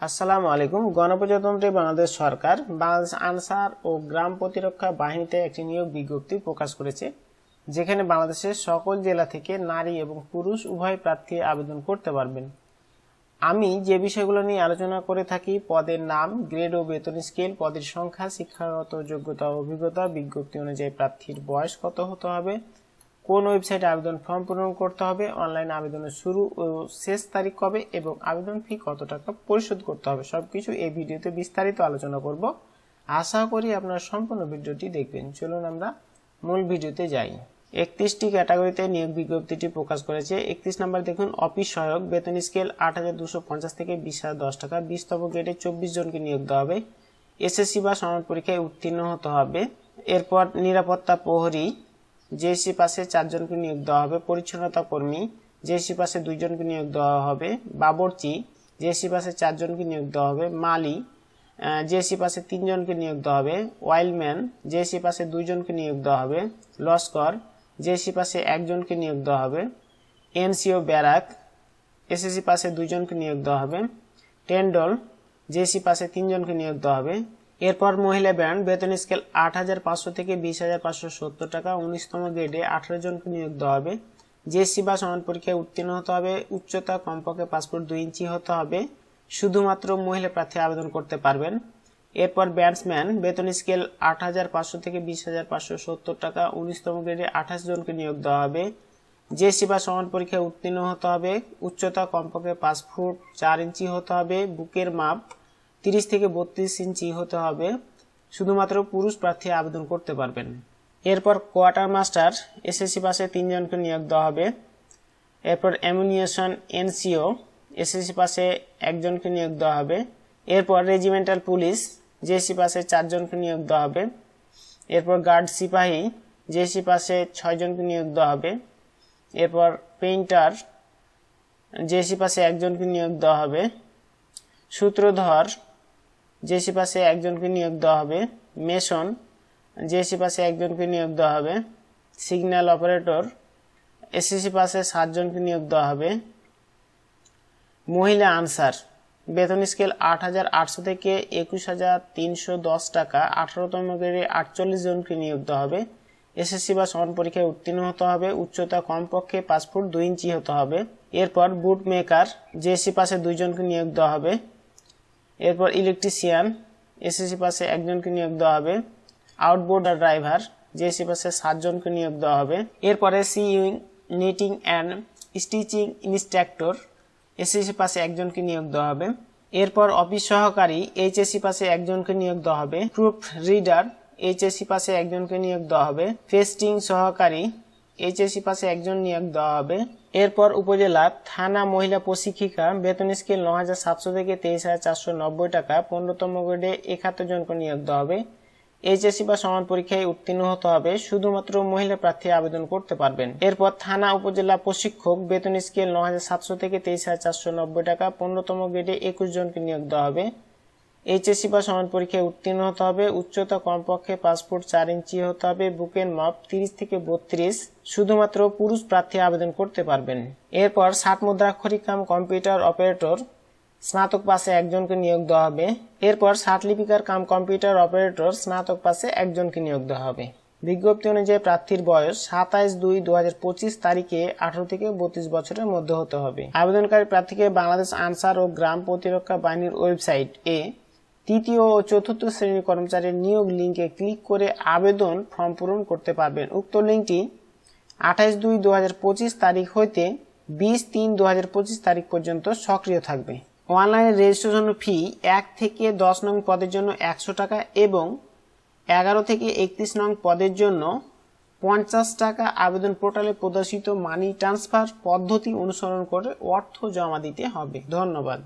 আসসালামু আলাইকুম। গণপ্রজাতন্ত্রী বাংলাদেশ সরকার বাংলাদেশ আনসার ও গ্রাম প্রতিরক্ষা বাহিনীতে একটি নিয়োগ বিজ্ঞপ্তি প্রকাশ করেছে, যেখানে বাংলাদেশের সকল জেলা থেকে নারী এবং পুরুষ উভয় প্রার্থী আবেদন করতে পারবেন। আমি যে বিষয়গুলো নিয়ে আলোচনা করে থাকি: পদের নাম, গ্রেড ও বেতন স্কেল, পদের সংখ্যা, শিক্ষাগত যোগ্যতা ও অভিজ্ঞতা, বিজ্ঞপ্তি অনুযায়ী প্রার্থীর বয়স কত হতে হবে, কোন ওয়েবসাইটে আবেদন ফর্ম পূরণ করতে হবে, অনলাইন আবেদনের শুরু ও শেষ তারিখ কবে এবং আবেদন ফি কত টাকা পরিশোধ করতে হবে, সবকিছু এই ভিডিওতে বিস্তারিত আলোচনা করব। আশা করি আপনারা সম্পূর্ণ ভিডিওটি দেখবেন। চলুন আমরা মূল ভিডিওতে যাই। 31টি ক্যাটাগরিতে নিয়োগ বিজ্ঞপ্তিটি প্রকাশ করেছে। 31 নম্বর দেখুন, অফিস সহায়ক, বেতন স্কেল 8,250 থেকে 20,010 টাকা, 20তম গ্রেডে 24 জনকে নিয়োগ দেওয়া হবে। এসএসসি বা সমান পরীক্ষায় উত্তীর্ণ হতে হবে। এরপর নিরাপত্তা প্রহরী, জেএসসি পাশে 4 জনকে নিয়োগ দেওয়া হবে। পরিচ্ছন্নতা কর্মী, জেএসসি পাশে 2 জনকে নিয়োগ দেওয়া হবে। বাবরচি, জেএসসি পাশে 4 জনকে নিয়োগ দেওয়া হবে। মালি, জেএসসি পাশে 3 জনকে নিয়োগ দেওয়া হবে। ওয়াইল্ডম্যান, জেএসসি পাশে 2 জনকে নিয়োগ দেওয়া হবে। লস্কর, জেএসসি পাশে 1 জনকে নিয়োগ দেওয়া হবে। এনসিও ব্যারাক, এসএসসি পাশে 2 জনকে নিয়োগ দেওয়া হবে। টেন্ডল, জেএসসি পাশে 3 জনকে নিয়োগ দেওয়া হবে। এরপর মহিলা ব্যান্ড, বেতন স্কেল 8,500 থেকে 20,570 টাকা, 19তম গ্রেডে 18 জনকে নিয়োগ দেওয়া হবে। জেএসসি বা সমান পরীক্ষায় উত্তীর্ণ হতে হবে। উচ্চতা কমপক্ষে পাসপোর্ট 2 ইঞ্চি হতে হবে। শুধুমাত্র মহিলা প্রার্থী আবেদন করতে পারবেন। এরপর ব্যাটসম্যান, বেতন স্কেল 8,500 থেকে 20,570 টাকা, 19তম গ্রেডে 28 জনকে নিয়োগ দেওয়া হবে। জেএসসি বা সমান পরীক্ষায় উত্তীর্ণ হতে হবে। উচ্চতা কমপক্ষে 5 ফুট 4 ইঞ্চি হতে হবে। বুকের মাপ 30 থেকে 32 ইঞ্চি হতে হবে। শুধুমাত্র পুরুষ প্রার্থী আবেদন করতে পারবেন। এরপর কোয়ার্টার মাস্টার, এসএসসি পাশে 3 জনকে নিয়োগ দেওয়া হবে। এরপর অ্যামুনিশন এনসিও, এসএসসি পাশে 1 জনকে নিয়োগ দেওয়া হবে। এরপর রেজিমেন্টাল পুলিশ, জেএসসি পাশে 4 জনকে নিয়োগ দেওয়া হবে। এরপর গার্ড সিপাহী, জেএসসি পাশে 6 জনকে নিয়োগ দেওয়া হবে। এরপর পেইন্টার, জেএসসি পাশে 1 জনকে নিয়োগ দেওয়া হবে। সূত্রধর, জেএসসি পাশে 1 জনকে নিয়োগ দেওয়া হবে। মেশন, জেএসসি পাশে 1 জনকে নিয়োগ দেওয়া হবে। সিগন্যাল অপারেটর, এসএসসি পাশে 7 জনকে নিয়োগ দেওয়া হবে। মহিলা আনসার, বেতন স্কেল 8,800 থেকে 21,310 টাকা, 18তম গ্রেডে 48 জনকে নিয়োগ দেওয়া হবে। এসএসসি বা সমান পরীক্ষায় উত্তীর্ণ হতে হবে। উচ্চতা কমপক্ষে 5 ফুট 2 ইঞ্চি হতে হবে। এরপর বুট মেকার, জেএসসি পাশে 2 জনকে নিয়োগ দেওয়া হবে। এরপর ইলেকট্রিশিয়ান, এসএসসি পাশে 1 জনকে নিয়োগ দেওয়া হবে। আউটবোর্ডার ড্রাইভার, জেএসসি পাশে 7 জনকে নিয়োগ দেওয়া হবে। এরপরে sewing, knitting and stitching instructor, SSC পাশে 1 জনকে নিয়োগ দেওয়া হবে। এরপর অফিস সহকারী, এইচএসসি পাশে 1 জনকে নিয়োগ দেওয়া হবে। প্রুফ রিডার, এইচএসসি পাশে 1 জনকে নিয়োগ দেওয়া হবে। ফেস্টিং সহকারী, এইচএসসি পাশে 1 জন নিয়োগ দেওয়া হবে। এরপর উপজেলা থানা মহিলা প্রশিক্ষিকা, বেতন স্কেল 9,700 থেকে 23,490 টাকা, 15তম গ্রেডে 71 জনকে নিয়োগ দেওয়া হবে। এইচএসসি বা সমান পরীক্ষায় উত্তীর্ণ হতে হবে। শুধুমাত্র মহিলা প্রার্থী আবেদন করতে পারবেন। এরপর থানা উপজেলা প্রশিক্ষক, বেতন স্কেল 9,700 থেকে 23,490 টাকা, 15তম গ্রেডে 21 জনকে নিয়োগ দেওয়া হবে। এইচএসসি বা সমান পরীক্ষায় উত্তীর্ণ হতে হবে। উচ্চতা কমপক্ষে 5 ফুট 4 ইঞ্চি হতে হবে। বুকের মাপ 30 থেকে 32। শুধুমাত্র পুরুষ প্রার্থী আবেদন করতে পারবেন। এরপর 60 মুদ্রাক্ষরিক কাম কম্পিউটার অপারেটর, স্নাতক পাশে 1 জনকে নিয়োগ দেওয়া হবে। এরপর 60 লিপিকার কাম কম্পিউটার অপারেটর, স্নাতক পাশে 1 জনকে নিয়োগ দেওয়া হবে। বিজ্ঞপ্তি অনুযায়ী প্রার্থীর বয়স 27/2/2025 তারিখে 18 থেকে 32 বছরের মধ্যে হতে হবে। আবেদনকারী প্রার্থীকে বাংলাদেশ আনসার ও গ্রাম প্রতিরক্ষা বাহিনীর ওয়েবসাইট এ 3য় ও 4র্থ শ্রেণীর কর্মচারীর নিয়োগ লিঙ্কে ক্লিক করে আবেদন ফর্ম পূরণ করতে পারবেন। উক্ত লিঙ্কটি 28/2/2025 তারিখ হইতে 20/3/2025 তারিখ পর্যন্ত সক্রিয় থাকবে। অনলাইন রেজিস্ট্রেশন ফি 1 থেকে 10 নং পদের জন্য 100 টাকা এবং 11 থেকে 31 নং পদের জন্য 50 টাকা আবেদন পোর্টালে প্রদর্শিত মানি ট্রান্সফার পদ্ধতি অনুসরণ করে অর্থ জমা দিতে হবে। ধন্যবাদ।